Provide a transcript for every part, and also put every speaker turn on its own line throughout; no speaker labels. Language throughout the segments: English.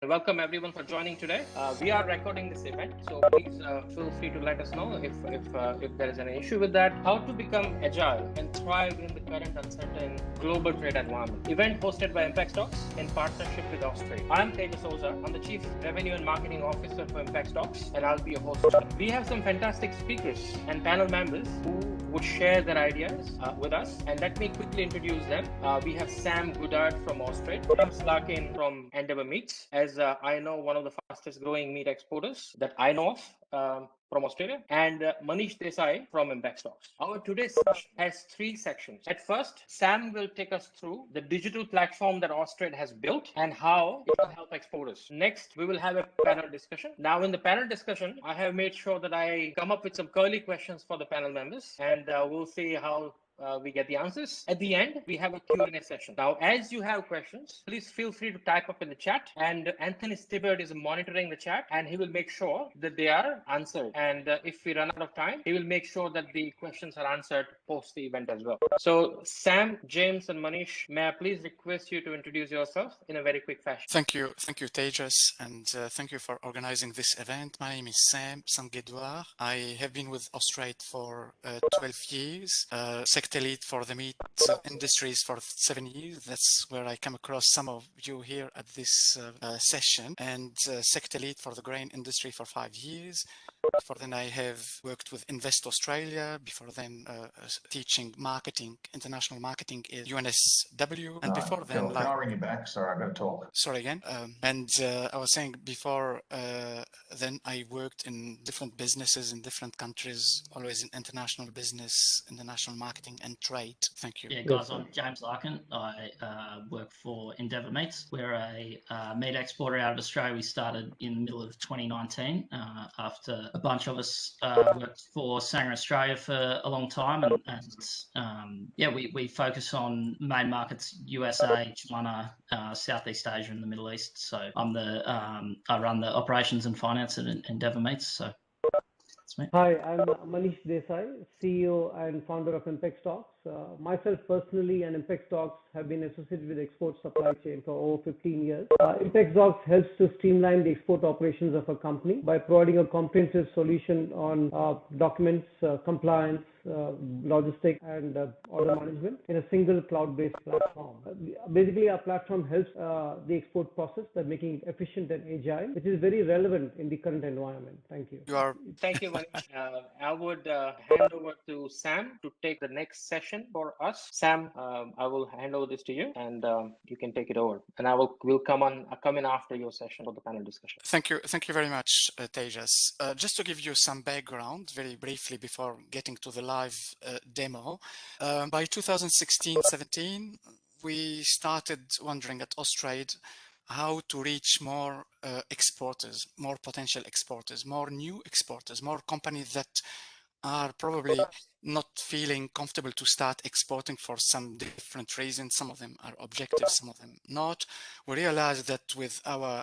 welcome everyone for joining today. We are recording this event, so please feel free to let us know if there is any issue with that. How to become agile and thrive in the current uncertain global trade environment. Event hosted by ImpexDocs in partnership with AUSTRADE. I'm Tejas Souza. I'm the Chief Revenue and Marketing Officer for ImpexDocs, and I'll be your host today. We have some fantastic speakers and panel members who would share their ideas with us. And let me quickly introduce them. We have Sam Goodard from AUSTRADE, James Larkin from Endeavor Meats, as I know one of the fastest growing meat exporters that I know of. From Australia, and Manish Desai from ImpexDocs. Our today's session has three sections. At first, Sam will take us through the digital platform that AUSTRADE has built and how it will help exporters. Next, we will have a panel discussion. Now, in the panel discussion, I have made sure that I come up with some curly questions for the panel members, and we'll see how we get the answers. At the end, we have a Q&A session. Now, as you have questions, please feel free to type up in the chat. And Anthony Stibbard is monitoring the chat, and he will make sure that they are answered. And if we run out of time, he will make sure that the questions are answered post the event as well. So, Sam, James, and Manish, may I please request you to introduce yourself in a very quick fashion?
Thank you, Tejas, and thank you for organizing this event. My name is Sam Guedouard. I have been with AUSTRADE for 12 years, sector lead for the meat industries for 7 years. That's where I come across some of you here at this session, and sector lead for the grain industry for 5 years. Before then, I have worked with Invest Australia. Before then, teaching marketing, international marketing in UNSW. And before then,
can I ring you back? Sorry, I've got to talk.
Sorry again. I was saying before, then I worked in different businesses in different countries, always in international business, international marketing and trade. Thank you.
Yeah, guys, I'm James Larkin. I work for Endeavor Meats. We're a meat exporter out of Australia. We started in the middle of 2019 after a bunch of us worked for Sanger Australia for a long time. We focus on main markets, USA, China, Southeast Asia and the Middle East. So I run the operations and finance at Endeavor Meats. So that's me.
Hi, I'm Manish Desai, CEO and founder of ImpexDocs. Myself personally and ImpexDocs have been associated with export supply chain for over 15 years. ImpexDocs helps to streamline the export operations of a company by providing a comprehensive solution on documents, compliance, logistics, and order management in a single cloud-based platform. Basically, our platform helps the export process by making it efficient and agile, which is very relevant in the current environment. Thank you.
Thank you, Manish. I would hand over to Sam to take the next session for us. Sam, I will hand over this to you, and you can take it over. And we'll come in after your session for the panel discussion.
Thank you very much, Tejas. Just to give you some background very briefly before getting to the live demo. By 2016-17, we started wondering at AUSTRADE how to reach more exporters, more potential exporters, more new exporters, more companies that are probably not feeling comfortable to start exporting for some different reasons. Some of them are objective, some of them not. We realized that with our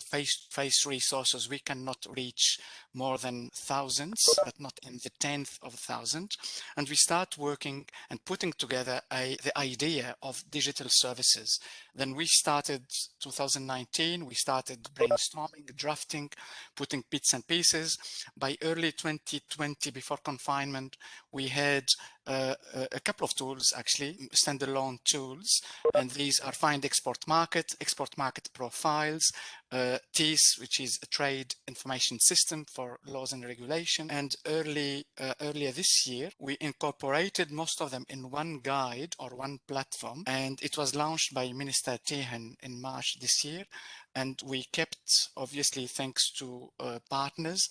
face resources, we cannot reach more than thousands, but not in the 10th of a thousand. And we start working and putting together the idea of digital services. Then we started 2019, we started brainstorming, drafting, putting bits and pieces. By early 2020, before confinement, we had a couple of tools, actually, standalone tools, and these are Find Export Market Profiles, TIS, which is a trade information system for laws and regulation. And earlier this year, we incorporated most of them in one guide or one platform, and it was launched by Minister Tehan in March this year. And we kept, obviously, thanks to partners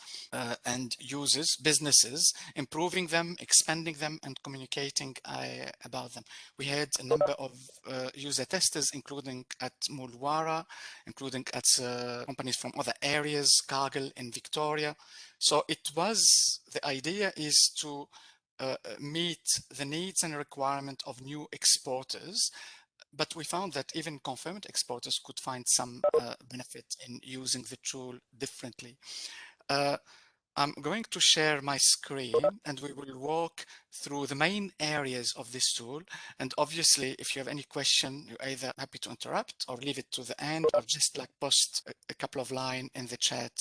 and users, businesses, improving them, expanding them, and communicating about them. We had a number of user testers, including at Mulwara, including at companies from other areas, Cargill in Victoria. So the idea is to meet the needs and requirement of new exporters. But we found that even confirmed exporters could find some benefit in using the tool differently. I'm going to share my screen and we will walk through the main areas of this tool. And obviously, if you have any question, you're either happy to interrupt or leave it to the end or just like post a couple of lines in the chat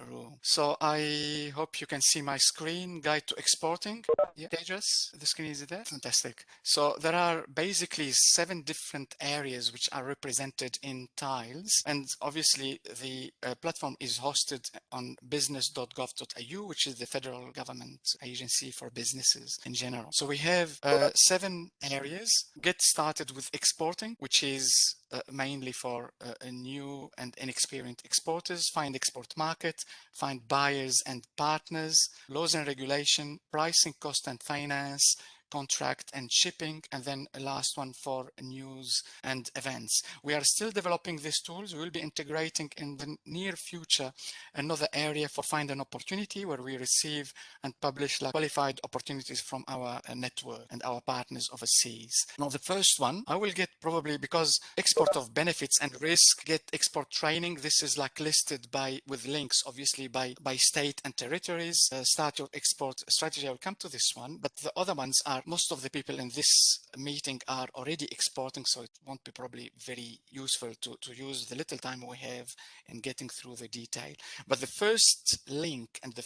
room. So I hope you can see my screen, guide to exporting. Yeah, Tejas, the screen is there. Fantastic. So there are basically 7 different areas which are represented in tiles. And obviously the platform is hosted on business.gov.au, which is the federal government agency for businesses in general. So we have 7 areas. Get started with exporting, which is mainly for new and inexperienced exporters. Find export market, find buyers and partners, laws and regulation, pricing, cost and finance, contract and shipping, and then a last one for news and events. We are still developing these tools. We will be integrating in the near future another area for find an opportunity, where we receive and publish like qualified opportunities from our network and our partners overseas. Now the first one I will get probably, because export of benefits and risk, get export training. This is like listed by with links obviously by state and territories. Start your export strategy. I will come to this one, but the other ones are, most of the people in this meeting are already exporting, so it won't be probably very useful to use the little time we have in getting through the detail. But the first link and the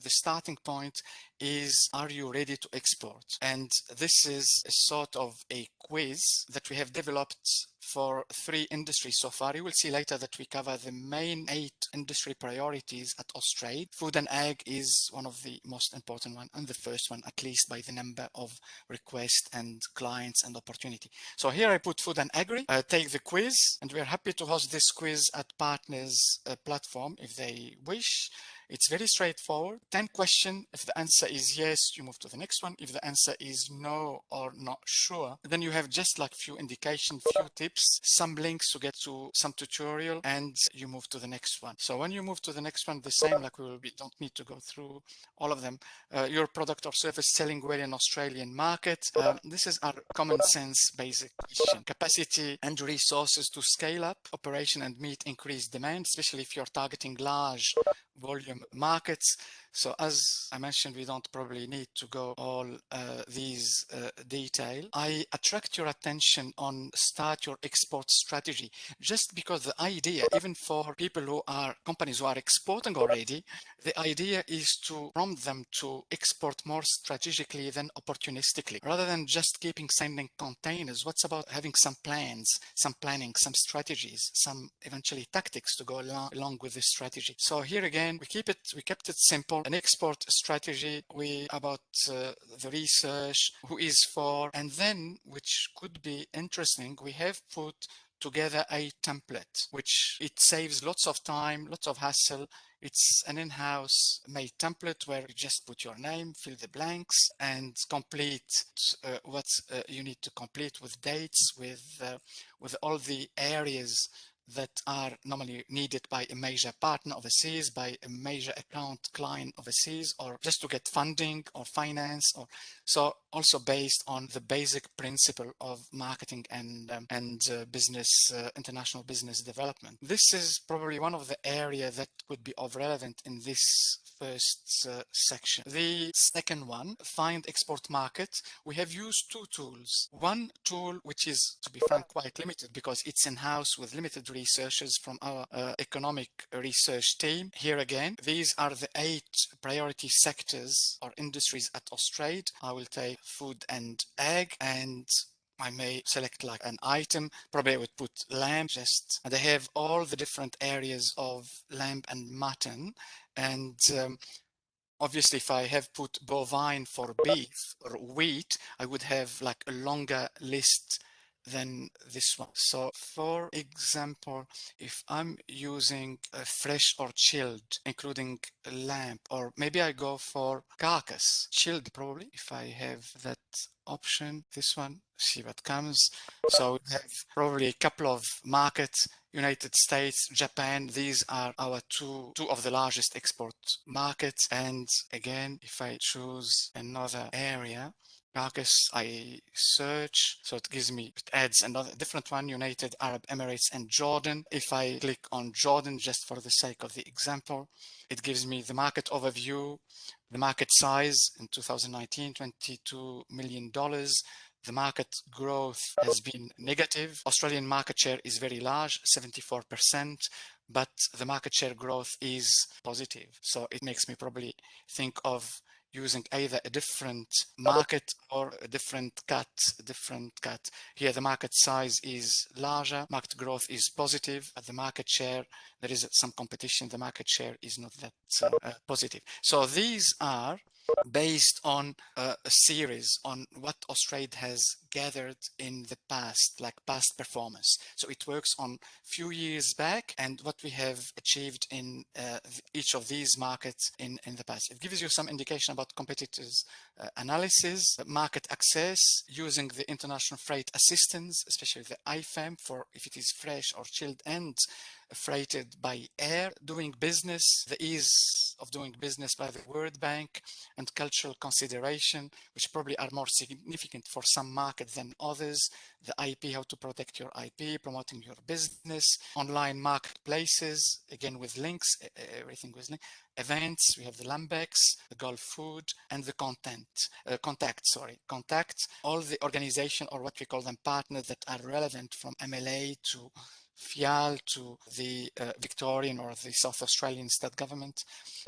starting point is, are you ready to export? And this is a sort of a quiz that we have developed for 3 industries so far. You will see later that we cover the main 8 industry priorities at AUSTRADE. Food and ag is one of the most important one, and the first one, at least by the number of requests and clients and opportunity. So here I put food and agri. Take the quiz, and we're happy to host this quiz at partners platform if they wish. It's very straightforward. 10 questions. If the answer is yes, you move to the next one. If the answer is no or not sure, then you have just like few indications, few tips, some links to get to some tutorial, and you move to the next one. So when you move to the next one, the same, like don't need to go through all of them. Your product or service selling well in Australian market. This is our common sense basic question. Capacity and resources to scale up operation and meet increased demand, especially if you're targeting large volume markets. So as I mentioned, we don't probably need to go all these detail. I attract your attention on start your export strategy, just because the idea, even for people who are companies who are exporting already, the idea is to prompt them to export more strategically than opportunistically, rather than just keeping sending containers. What's about having some plans, some planning, some strategies, some eventually tactics to go along with this strategy. So here again, we kept it simple. An export strategy, about the research, who is for, and then, which could be interesting, we have put together a template, which it saves lots of time, lots of hassle. It's an in-house made template where you just put your name, fill the blanks, and complete what you need to complete with dates, with all the areas that are normally needed by a major partner overseas, by a major account client overseas, or just to get funding or finance, or so also based on the basic principle of marketing and business, international business development. This is probably one of the areas that could be of relevant in this first section. The second one, find export market. We have used 2 tools. One tool, which is, to be frank, quite limited because it's in-house with limited researchers from our economic research team. Here again, these are the 8 priority sectors or industries at AUSTRADE. I will take food and ag, and I may select like an item. Probably I would put lamb, and they have all the different areas of lamb and mutton. And obviously, if I have put bovine for beef or wheat, I would have like a longer list than this one. So for example, if I'm using a fresh or chilled, including lamb, or maybe I go for carcass, chilled probably, if I have that option, this one, see what comes. So we have probably a couple of markets, United States, Japan. These are our two of the largest export markets. And again, if I choose another area, carcass, I search, so it gives me, it adds another different one, United Arab Emirates and Jordan. If I click on Jordan, just for the sake of the example, it gives me the market overview, the market size in 2019, $22 million. The market growth has been negative. Australian market share is very large, 74%, but the market share growth is positive. So it makes me probably think of using either a different market or a different cut. Here the market size is larger, market growth is positive, at the market share there is some competition, the market share is not that positive. So these are based on a series on what AUSTRADE has gathered in the past, like past performance. So it works on few years back and what we have achieved in each of these markets in the past. It gives you some indication about competitors analysis, market access, using the international freight assistance, especially the IFAM for if it is fresh or chilled and freighted by air, doing business, the ease of doing business by the World Bank, and cultural consideration, which probably are more significant for some markets than others, the IP, how to protect your IP, promoting your business, online marketplaces, again with links, everything with links, events, we have the Lambex, the Gulf Food, and the contact, all the organization or what we call them partners that are relevant from MLA to FIAL to the Victorian or the South Australian state government,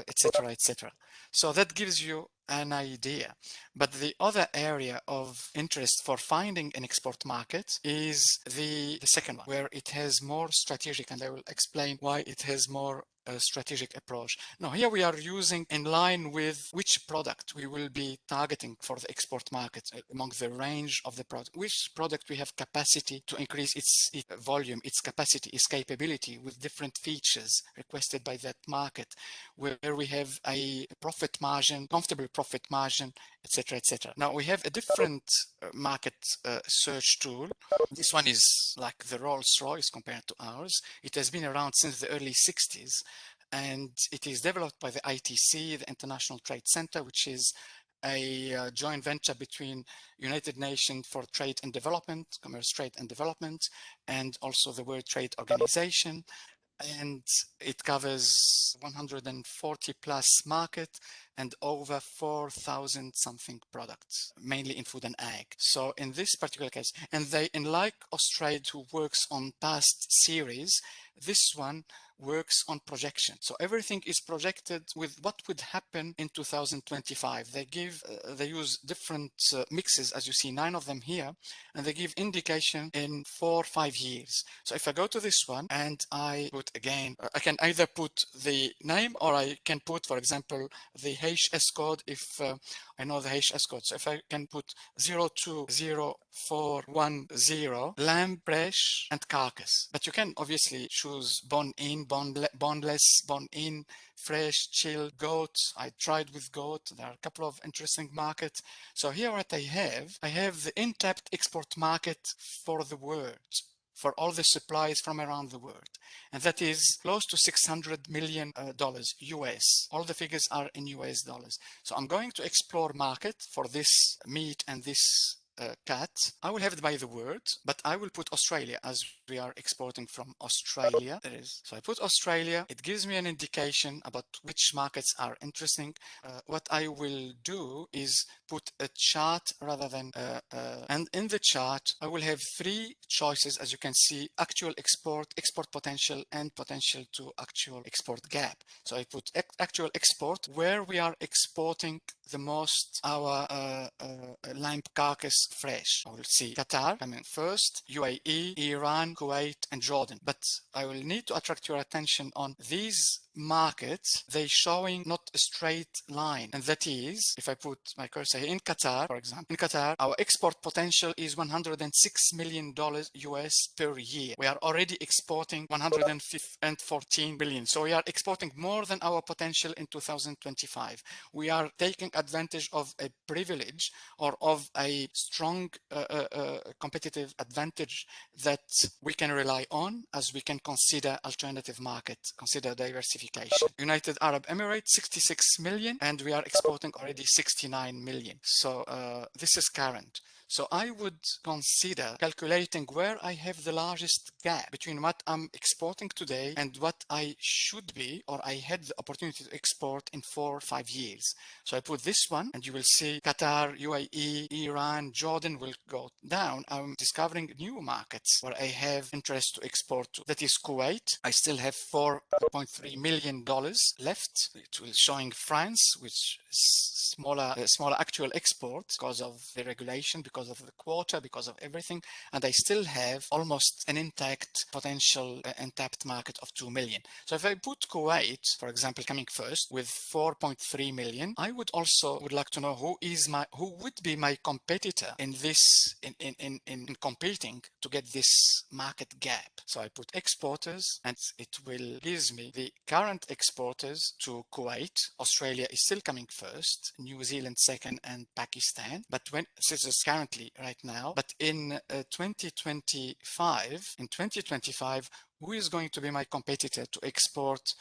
etc., etc. So that gives you an idea. But the other area of interest for finding an export market is the second one, where it has more strategic, and I will explain why it has more strategic approach. Now here we are using in line with which product we will be targeting for the export market among the range of the product, which product we have capacity to increase its volume, its capacity, its capability with different features requested by that market, where we have a profit margin, comfortable profit margin, etc., etc. Now we have a different market search tool. This one is like the Rolls-Royce compared to ours. It has been around since the early 60s, and it is developed by the ITC, the International Trade Center, which is a joint venture between United Nations for Trade and Development, Commerce, Trade and Development, and also the World Trade Organization. And it covers 140 plus market and over 4,000 something products, mainly in food and ag. So in this particular case, and they, unlike AUSTRADE, who works on past series, this one works on projection. So everything is projected with what would happen in 2025. They use different mixes, as you see, 9 of them here, and they give indication in 4 or 5 years. So if I go to this one and I put again, I can either put the name or I can put, for example, the HS code if I know the HS code. So if I can put 020410 lamb, fresh, and carcass. But you can obviously choose bone-in, boneless, bone-in, fresh, chilled, goat. I tried with goat. There are a couple of interesting markets. So here what I have the untapped export market for the world, for all the supplies from around the world. And that is close to $600 million US. All the figures are in US dollars. So I'm going to explore market for this meat and this cat. I will have it by the word, but I will put Australia as we are exporting from Australia. There is. So I put Australia. It gives me an indication about which markets are interesting. What I will do is put a chart rather than, and in the chart, I will have 3 choices, as you can see: actual export, export potential, and potential to actual export gap. So I put actual export, where we are exporting the most our lamb carcass fresh. I will see Qatar coming first, UAE, Iran, Kuwait, and Jordan. But I will need to attract your attention on these markets. They showing not a straight line, and that is, if I put my cursor here in Qatar, for example, in Qatar, our export potential is $106 million US per year. We are already exporting 114 billion. So we are exporting more than our potential in 2025. We are taking advantage of a privilege or of a strong competitive advantage that we can rely on as we can consider alternative market, consider diversification certification. United Arab Emirates, 66 million, and we are exporting already 69 million. So this is current. So I would consider calculating where I have the largest gap between what I'm exporting today and what I should be, or I had the opportunity to export in 4 or 5 years. So I put this one, and you will see Qatar, UAE, Iran, Jordan will go down. I'm discovering new markets where I have interest to export to. That is Kuwait. I still have $4.3 million left. It will showing France, which is smaller actual export because of the regulation, because of the quota, because of everything. And I still have almost an intact potential untapped market of 2 million. So if I put Kuwait, for example, coming first with 4.3 million, I would like to know who would be my competitor in this, in competing to get this market gap. So I put exporters, and it will gives me the current exporters to Kuwait. Australia is still coming first, New Zealand second, and Pakistan. But this is currently right now, but in 2025, who is going to be my competitor to export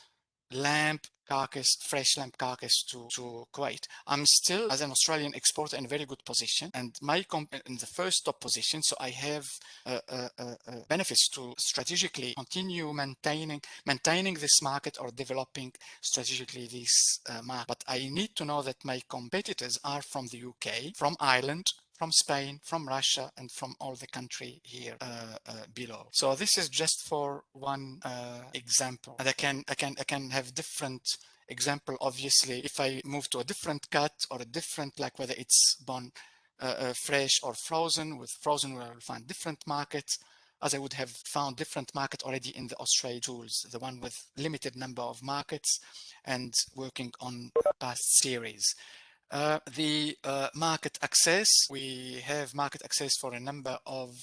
fresh lamb carcass to Kuwait? I'm still, as an Australian exporter, in a very good position, and in the first top position. So I have benefits to strategically continue maintaining this market or developing strategically this market. But I need to know that my competitors are from the UK, from Ireland, from Spain, from Russia, and from all the country here below. So this is just for one example, and I can have different example. Obviously, if I move to a different cut or a different, like whether it's bone fresh or frozen, with frozen where I will find different markets, as I would have found different market already in the AUSTRADE tools, the one with limited number of markets and working on past series. The market access, we have market access for a number of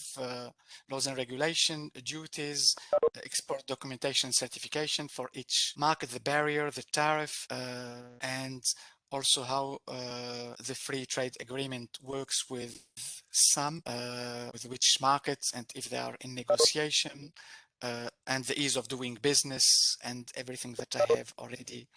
laws and regulation, duties, export documentation certification for each market, the barrier, the tariff, and also how the free trade agreement works with with which markets, and if they are in negotiation, and the ease of doing business and everything that I have already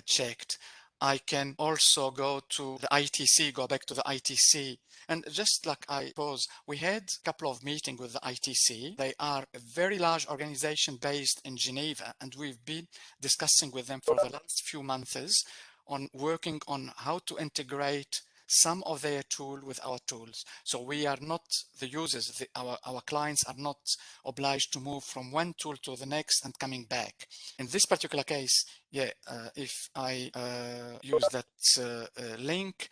checked. I can also go to the ITC, go back to the ITC. And just like I suppose, we had a couple of meetings with the ITC. They are a very large organization based in Geneva, and we've been discussing with them for the last few months on working on how to integrate some of their tool with our tools. So we are not the users, our clients are not obliged to move from one tool to the next and coming back. In this particular case, yeah, if I use that link,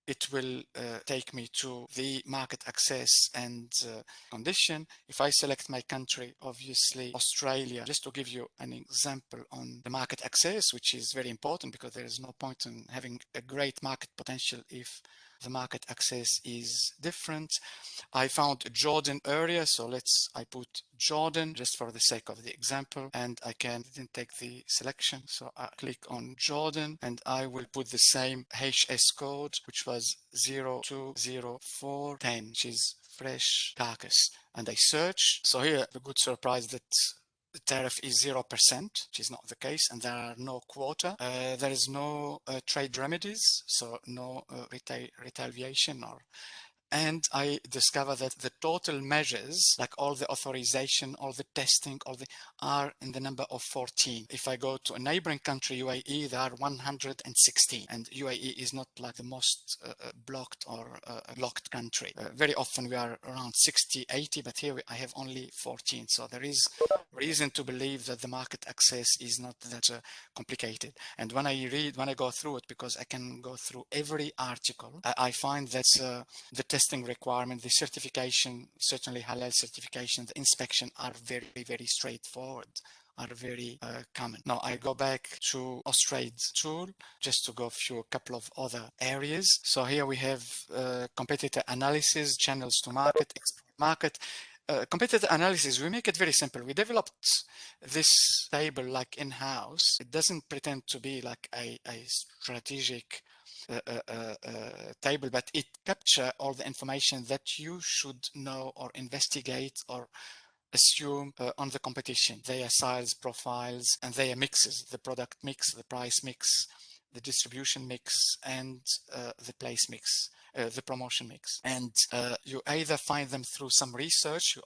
it will take me to the market access and condition. If I select my country, obviously Australia, just to give you an example on the market access, which is very important because there is no point in having a great market potential if the market access is different. I found Jordan area, so I put Jordan just for the sake of the example, and I didn't take the selection, so I click on Jordan and I will put the same HS code, which was 020410, which is fresh carcass, and I search. So here the good surprise that the tariff is 0%, which is not the case, and there are no quota. There is no trade remedies, so no retaliation and I discover that the total measures, like all the authorization, all the testing, are in the number of 14. If I go to a neighboring country, UAE, there are 116, and UAE is not like the most blocked or locked country. Very often we are around 60, 80, but here I have only 14. So there is reason to believe that the market access is not that complicated. And when I go through it, because I can go through every article, I find that the testing requirement, the certification, certainly halal certification, the inspection are very, very straightforward, are very common. Now I go back to AUSTRADE tool just to go through a couple of other areas. So here we have competitor analysis, channels to market, export market. Competitor analysis, we make it very simple. We developed this table like in-house. It doesn't pretend to be like a strategic table, but it captures all the information that you should know or investigate or assume on the competition, their sales profiles and their mixes, the product mix, the price mix, the distribution mix, and the place mix, the promotion mix. And you either find them through some research,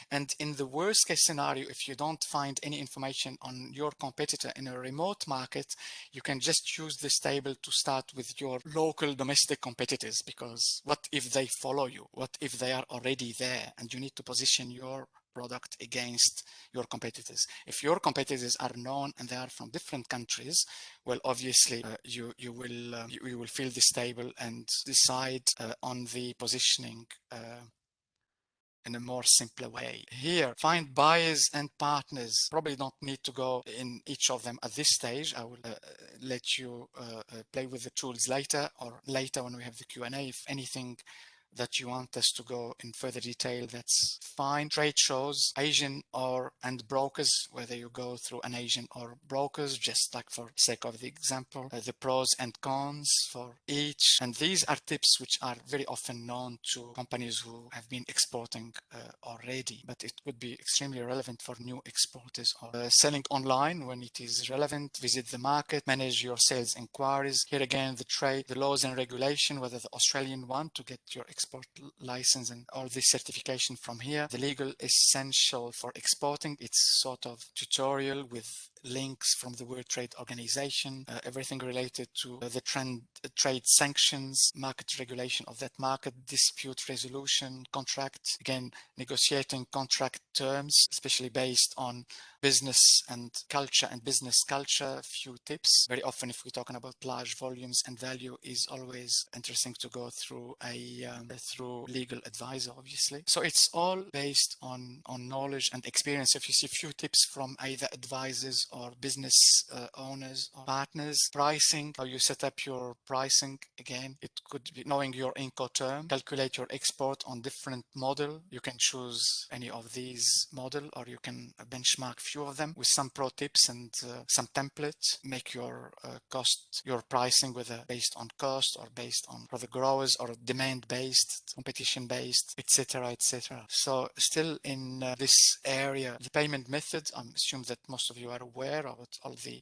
and in the worst case scenario, if you don't find any information on your competitor in a remote market, you can just use this table to start with your local domestic competitors, because what if they follow you? What if they are already there and you need to position your product against your competitors? If your competitors are known and they are from different countries, well, obviously you will fill this table and decide on the positioning in a more simpler way. Here, find buyers and partners. Probably don't need to go in each of them at this stage. I will let you play with the tools later, or later when we have the Q&A. If anything that you want us to go in further detail, that's fine. Trade shows, Asian and brokers, whether you go through an Asian or brokers, just like for sake of the example, the pros and cons for each. And these are tips which are very often known to companies who have been exporting already, but it would be extremely relevant for new exporters. Or selling online when it is relevant, visit the market, manage your sales inquiries. Here again, the laws and regulation, whether the Australian one to get your export license and all this certification from here. The legal essential for exporting, it's sort of tutorial with links from the World Trade Organization, everything related to the trade sanctions, market regulation of that market, dispute resolution, contract, again, negotiating contract terms, especially based on business and business culture. Few tips. Very often, if we're talking about large volumes and value, is always interesting to go through through legal advisor, obviously. So it's all based on knowledge and experience. If you see a few tips from either advisors or business owners or partners. Pricing, how you set up your pricing. Again, it could be knowing your Incoterm, calculate your export on different model. You can choose any of these model, or you can benchmark few of them with some pro tips and some templates. Make your your pricing, whether based on cost or based on for the growers, or demand based, competition based, etc., etc. So still in this area, the payment method, I assume that most of you are aware of it, all the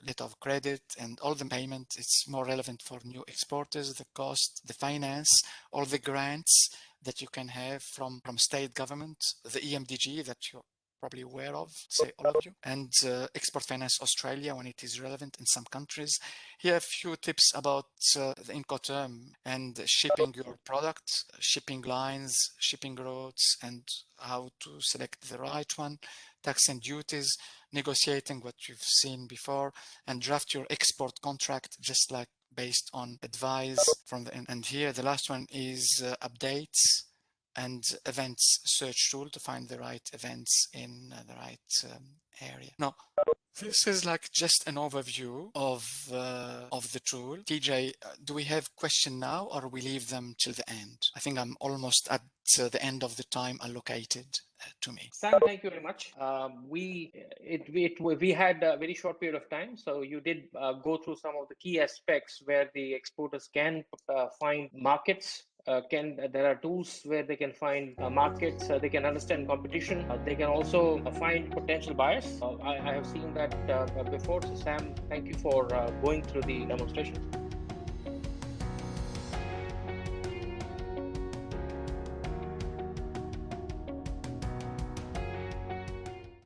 letter of credit and all the payment. It's more relevant for new exporters, the cost, the finance, all the grants that you can have from state government, the EMDG that you're probably aware of, say all of you, and Export Finance Australia when it is relevant in some countries. Here a few tips about the Incoterm and shipping your product, shipping lines, shipping routes, and how to select the right one, tax and duties, negotiating what you've seen before, and draft your export contract just like based on advice from the, and here the last one is updates and events search tool to find the right events in the right area. Now, this is like just an overview of the tool. TJ, do we have question now, or we leave them till the end? I think I'm almost at the end of the time allocated to me.
Sam, thank you very much. We had a very short period of time, so you did go through some of the key aspects where the exporters can find markets. There are tools where they can find markets, they can understand competition, they can also find potential buyers. I have seen that before. So Sam, thank you for going through the demonstration.